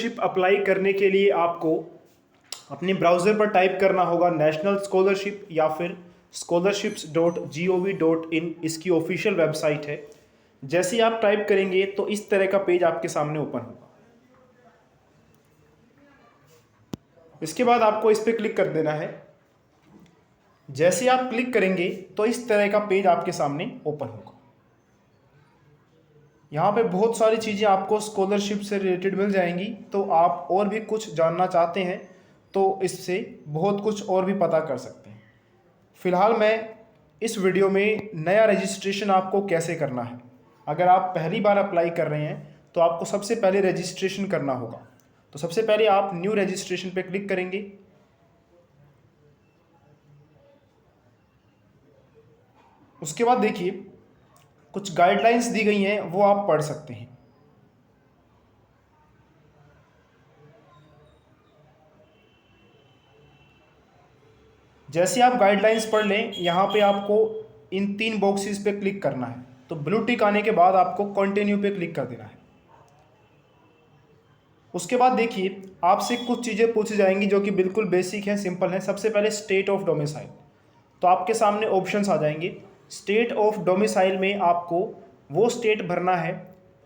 Scholarship apply करने के लिए आपको अपने ब्राउज़र पर टाइप करना होगा नेशनल स्कॉलरशिप या फिर scholarships.gov.in, इसकी ऑफिशियल वेबसाइट है। जैसे ही आप टाइप करेंगे तो इस तरह का पेज आपके सामने ओपन होगा। इसके बाद आपको इस पर क्लिक कर देना है। जैसे आप क्लिक करेंगे तो इस तरह का पेज आपके सामने ओपन होगा। यहाँ पे बहुत सारी चीज़ें आपको स्कॉलरशिप से रिलेटेड मिल जाएंगी, तो आप और भी कुछ जानना चाहते हैं तो इससे बहुत कुछ और भी पता कर सकते हैं। फ़िलहाल मैं इस वीडियो में नया रजिस्ट्रेशन आपको कैसे करना है, अगर आप पहली बार अप्लाई कर रहे हैं तो आपको सबसे पहले रजिस्ट्रेशन करना होगा। तो सबसे पहले आप न्यू रजिस्ट्रेशन पे क्लिक करेंगे। उसके बाद देखिए कुछ गाइडलाइंस दी गई हैं, वो आप पढ़ सकते हैं। जैसे आप गाइडलाइंस पढ़ लें, यहाँ पे आपको इन 3 बॉक्सेस पे क्लिक करना है। तो ब्लू टिक आने के बाद आपको कंटिन्यू पे क्लिक कर देना है। उसके बाद देखिए आपसे कुछ चीज़ें पूछी जाएंगी जो कि बिल्कुल बेसिक हैं, सिंपल हैं। सबसे पहले स्टेट ऑफ डोमिसाइल, तो आपके सामने ऑप्शंस आ जाएंगे। स्टेट ऑफ डोमिसाइल में आपको वो स्टेट भरना है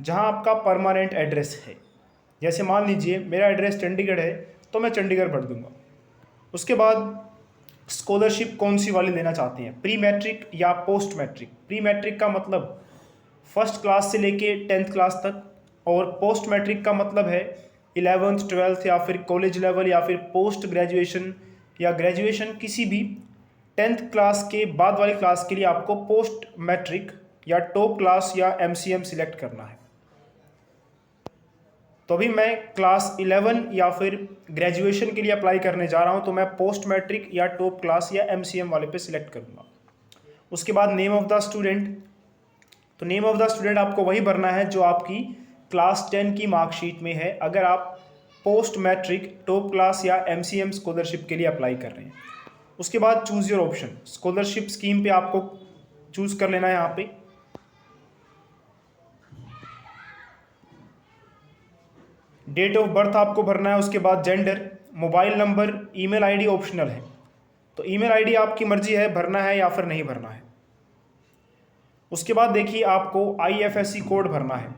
जहां आपका परमानेंट एड्रेस है। जैसे मान लीजिए मेरा एड्रेस चंडीगढ़ है तो मैं चंडीगढ़ भर दूंगा। उसके बाद स्कॉलरशिप कौन सी वाली लेना चाहते हैं, प्री मैट्रिक या पोस्ट मैट्रिक। प्री मैट्रिक का मतलब फर्स्ट क्लास से लेके 10th क्लास तक, और पोस्ट मैट्रिक का मतलब है 11th 12th या फिर कॉलेज लेवल या फिर पोस्ट ग्रेजुएशन या ग्रेजुएशन, किसी भी 10th क्लास के बाद वाली क्लास के लिए आपको पोस्ट मैट्रिक या टॉप क्लास या MCM सिलेक्ट करना है। तो अभी मैं क्लास 11 या फिर ग्रेजुएशन के लिए अप्लाई करने जा रहा हूं, तो मैं पोस्ट मैट्रिक या टॉप क्लास या MCM वाले पे सिलेक्ट करूंगा। उसके बाद नेम ऑफ द स्टूडेंट, तो नेम ऑफ द स्टूडेंट आपको वही भरना है जो आपकी क्लास 10 की मार्कशीट में है, अगर आप पोस्ट मैट्रिक टॉप क्लास या MCM स्कॉलरशिप के लिए अप्लाई कर रहे हैं। उसके बाद choose your option, scholarship scheme पे आपको चूज़ कर लेना है। यहाँ पे डेट ऑफ बर्थ आपको भरना है। उसके बाद gender, mobile number, email ID optional है। तो ईमेल आईडी आपकी मर्जी है भरना है या फिर नहीं भरना है। उसके बाद देखिए आपको IFSC कोड भरना है।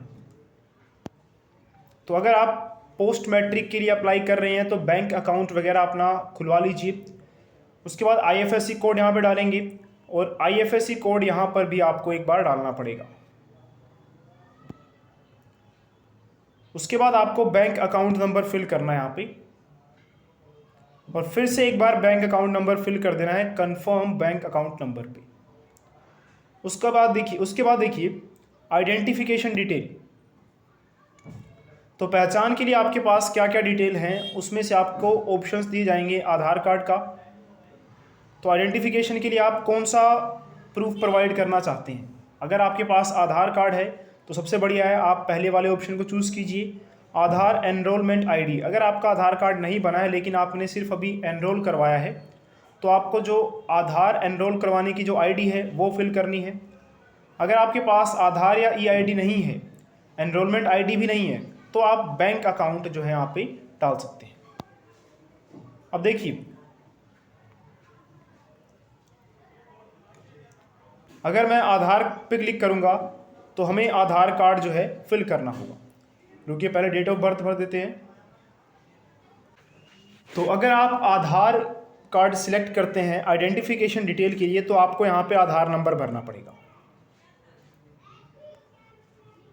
तो अगर आप पोस्ट मैट्रिक के लिए अप्लाई कर रहे हैं तो बैंक अकाउंट वगैरह अपना खुलवा लीजिए। उसके बाद IFSC कोड यहाँ पे डालेंगे, और IFSC कोड यहाँ पर भी आपको एक बार डालना पड़ेगा। उसके बाद आपको बैंक अकाउंट नंबर फिल करना है यहाँ पे, और फिर से एक बार बैंक अकाउंट नंबर फिल कर देना है कंफर्म बैंक अकाउंट नंबर पे। उसके बाद देखिए आइडेंटिफिकेशन डिटेल, तो पहचान के लिए आपके पास क्या क्या डिटेल हैं, उसमें से आपको ऑप्शंस दिए जाएंगे आधार कार्ड का। तो आइडेंटिफिकेशन के लिए आप कौन सा प्रूफ प्रोवाइड करना चाहते हैं। अगर आपके पास आधार कार्ड है तो सबसे बढ़िया है, आप पहले वाले ऑप्शन को चूज़ कीजिए, आधार एनरोलमेंट आईडी। अगर आपका आधार कार्ड नहीं बना है लेकिन आपने सिर्फ अभी एनरोल करवाया है, तो आपको जो आधार एनरोल करवाने की जो आईडी है वो फिल करनी है। अगर आपके पास आधार या EID नहीं है, एनरोलमेंट आईडी भी नहीं है, तो आप बैंक अकाउंट जो है यहाँ पे डाल सकते हैं। अब देखिए अगर मैं आधार पे क्लिक करूँगा तो हमें आधार कार्ड जो है फिल करना होगा। रुकिए पहले डेट ऑफ बर्थ भर देते हैं। तो अगर आप आधार कार्ड सिलेक्ट करते हैं आइडेंटिफिकेशन डिटेल के लिए, तो आपको यहाँ पे आधार नंबर भरना पड़ेगा।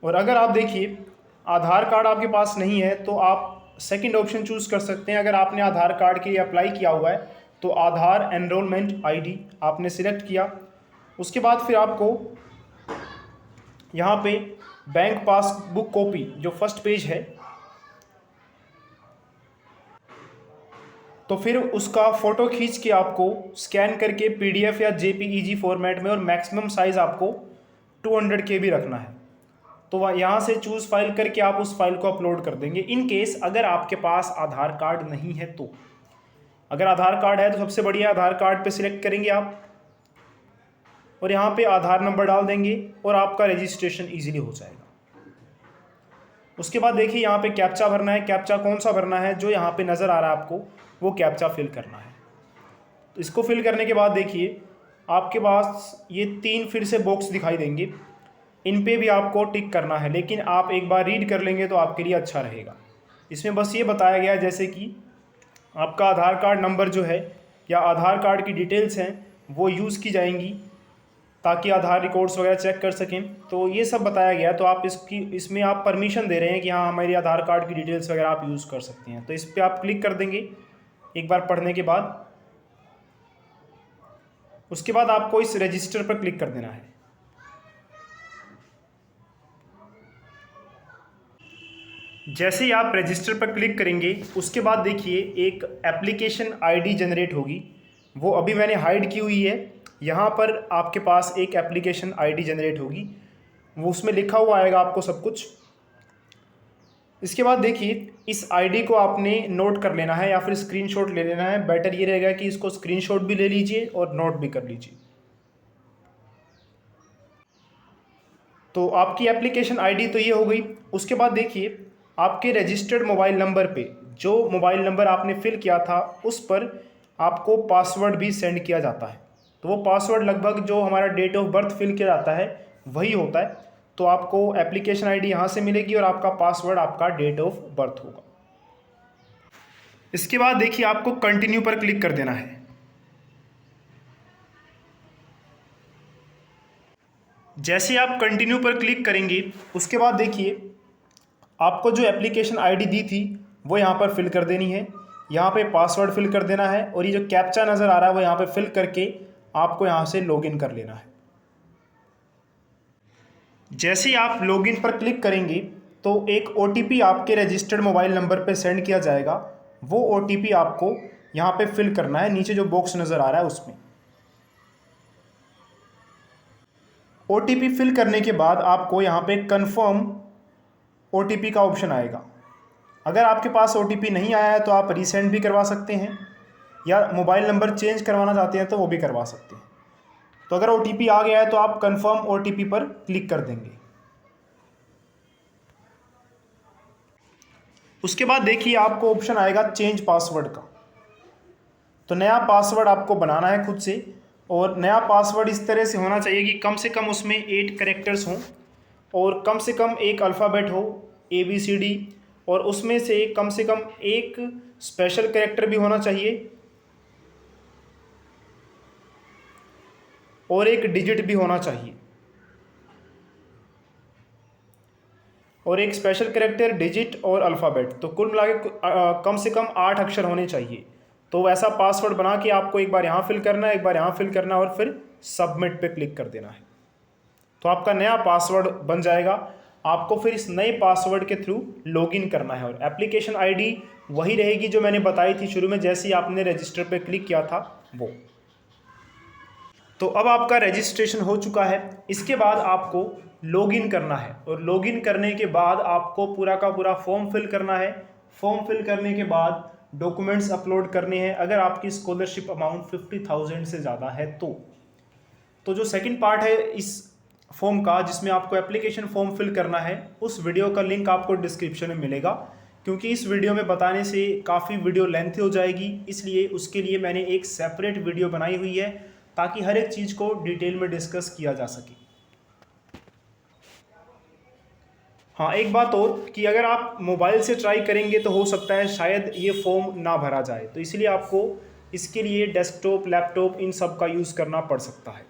और अगर आप देखिए आधार कार्ड आपके पास नहीं है तो आप सेकंड ऑप्शन चूज़ कर सकते हैं। अगर आपने आधार कार्ड के लिए अप्लाई किया हुआ है तो आधार एनरोलमेंट आईडी आपने सिलेक्ट किया। उसके बाद फिर आपको यहाँ पे बैंक पासबुक कॉपी जो फर्स्ट पेज है, तो फिर उसका फ़ोटो खींच के आपको स्कैन करके PDF या JPEG फॉर्मेट में, और मैक्सिमम साइज़ आपको 200 KB रखना है। तो यहाँ से चूज़ फाइल करके आप उस फाइल को अपलोड कर देंगे। इन केस अगर आपके पास आधार कार्ड नहीं है तो, अगर आधार कार्ड है तो सबसे बढ़िया आधार कार्ड पे सिलेक्ट करेंगे आप, और यहाँ पे आधार नंबर डाल देंगे और आपका रजिस्ट्रेशन ईजिली हो जाएगा। उसके बाद देखिए यहाँ पे कैप्चा भरना है। कैप्चा कौन सा भरना है? जो यहाँ पे नज़र आ रहा है आपको, वो कैप्चा फिल करना है। तो इसको फिल करने के बाद देखिए आपके पास ये 3 फिर से बॉक्स दिखाई देंगे, इन पे भी आपको टिक करना है, लेकिन आप एक बार रीड कर लेंगे तो आपके लिए अच्छा रहेगा। इसमें बस ये बताया गया है जैसे कि आपका आधार कार्ड नंबर जो है या आधार कार्ड की डिटेल्स हैं वो यूज़ की जाएंगी ताकि आधार रिकॉर्ड्स वगैरह चेक कर सकें। तो ये सब बताया गया, तो आप इसमें आप परमिशन दे रहे हैं कि हाँ हमारे आधार कार्ड की डिटेल्स वगैरह आप यूज़ कर सकते हैं। तो इस पर आप क्लिक कर देंगे एक बार पढ़ने के बाद। उसके बाद आपको इस रजिस्टर पर क्लिक कर देना है। जैसे ही आप रजिस्टर पर क्लिक करेंगे उसके बाद देखिए एक एप्लीकेशन आईडी जनरेट होगी, वो अभी मैंने हाइड की हुई है। यहाँ पर आपके पास एक एप्लीकेशन आईडी जनरेट होगी, वो उसमें लिखा हुआ आएगा आपको सब कुछ। इसके बाद देखिए इस आईडी को आपने नोट कर लेना है या फिर स्क्रीनशॉट ले लेना है। बेटर ये रहेगा कि इसको स्क्रीनशॉट भी ले लीजिए और नोट भी कर लीजिए। तो आपकी एप्लीकेशन आईडी तो ये हो गई। उसके बाद देखिए आपके रजिस्टर्ड मोबाइल नंबर पे, जो मोबाइल नंबर आपने फिल किया था उस पर आपको पासवर्ड भी सेंड किया जाता है। तो वो पासवर्ड लगभग जो हमारा डेट ऑफ बर्थ फिल किया जाता है वही होता है। तो आपको एप्लीकेशन आईडी यहाँ से मिलेगी और आपका पासवर्ड आपका डेट ऑफ बर्थ होगा। इसके बाद देखिए आपको कंटिन्यू पर क्लिक कर देना है। जैसे आप कंटिन्यू पर क्लिक करेंगे उसके बाद देखिए आपको जो एप्लीकेशन आईडी दी थी वो यहाँ पर फिल कर देनी है। यहाँ पे पासवर्ड फिल कर देना है और ये जो कैप्चा नज़र आ रहा है वो यहाँ पे फिल करके आपको यहाँ से लॉगिन कर लेना है। जैसे ही आप लॉगिन पर क्लिक करेंगे तो एक ओटीपी आपके रजिस्टर्ड मोबाइल नंबर पे सेंड किया जाएगा। वो ओटीपी आपको यहाँ पे फिल करना है, नीचे जो बॉक्स नज़र आ रहा है उसमें। ओटीपी फिल करने के बाद आपको यहाँ पे कंफर्म ओटीपी का ऑप्शन आएगा। अगर आपके पास ओटीपी नहीं आया है तो आप रीसेंड भी करवा सकते हैं या मोबाइल नंबर चेंज करवाना चाहते हैं तो वो भी करवा सकते हैं। तो अगर ओटीपी आ गया है तो आप कंफर्म ओटीपी पर क्लिक कर देंगे। उसके बाद देखिए आपको ऑप्शन आएगा चेंज पासवर्ड का। तो नया पासवर्ड आपको बनाना है खुद से, और नया पासवर्ड इस तरह से होना चाहिए कि कम से कम उसमें 8 कैरेक्टर्स हों और कम से कम एक अल्फ़ाबेट हो ABCD, और उसमें से कम एक स्पेशल कैरेक्टर भी होना चाहिए और एक डिजिट भी होना चाहिए। और एक स्पेशल कैरेक्टर, डिजिट और अल्फ़ाबेट, तो कुल मिला के कम से कम 8 अक्षर होने चाहिए। तो वैसा पासवर्ड बना के आपको एक बार यहाँ फिल करना है, एक बार यहाँ फिल करना है और फिर सबमिट पे क्लिक कर देना है। तो आपका नया पासवर्ड बन जाएगा। आपको फिर इस नए पासवर्ड के थ्रू लॉगिन करना है और एप्लीकेशन आईडी वही रहेगी जो मैंने बताई थी शुरू में, जैसे ही आपने रजिस्टर पे क्लिक किया था वो। तो अब आपका रजिस्ट्रेशन हो चुका है। इसके बाद आपको लॉगिन करना है और लॉगिन करने के बाद आपको पूरा का पूरा फॉर्म फिल करना है। फॉर्म फिल करने के बाद डॉक्यूमेंट्स अपलोड करने हैं। अगर आपकी स्कॉलरशिप अमाउंट 50,000 से ज़्यादा है तो जो सेकंड पार्ट है इस फॉर्म का, जिसमें आपको एप्लीकेशन फॉर्म फिल करना है, उस वीडियो का लिंक आपको डिस्क्रिप्शन में मिलेगा। क्योंकि इस वीडियो में बताने से काफ़ी वीडियो लेंथी हो जाएगी, इसलिए उसके लिए मैंने एक सेपरेट वीडियो बनाई हुई है ताकि हर एक चीज़ को डिटेल में डिस्कस किया जा सके। हाँ, एक बात और कि अगर आप मोबाइल से ट्राई करेंगे तो हो सकता है शायद ये फॉर्म ना भरा जाए, तो इसलिए आपको इसके लिए डेस्कटॉप, लैपटॉप इन सब का यूज़ करना पड़ सकता है।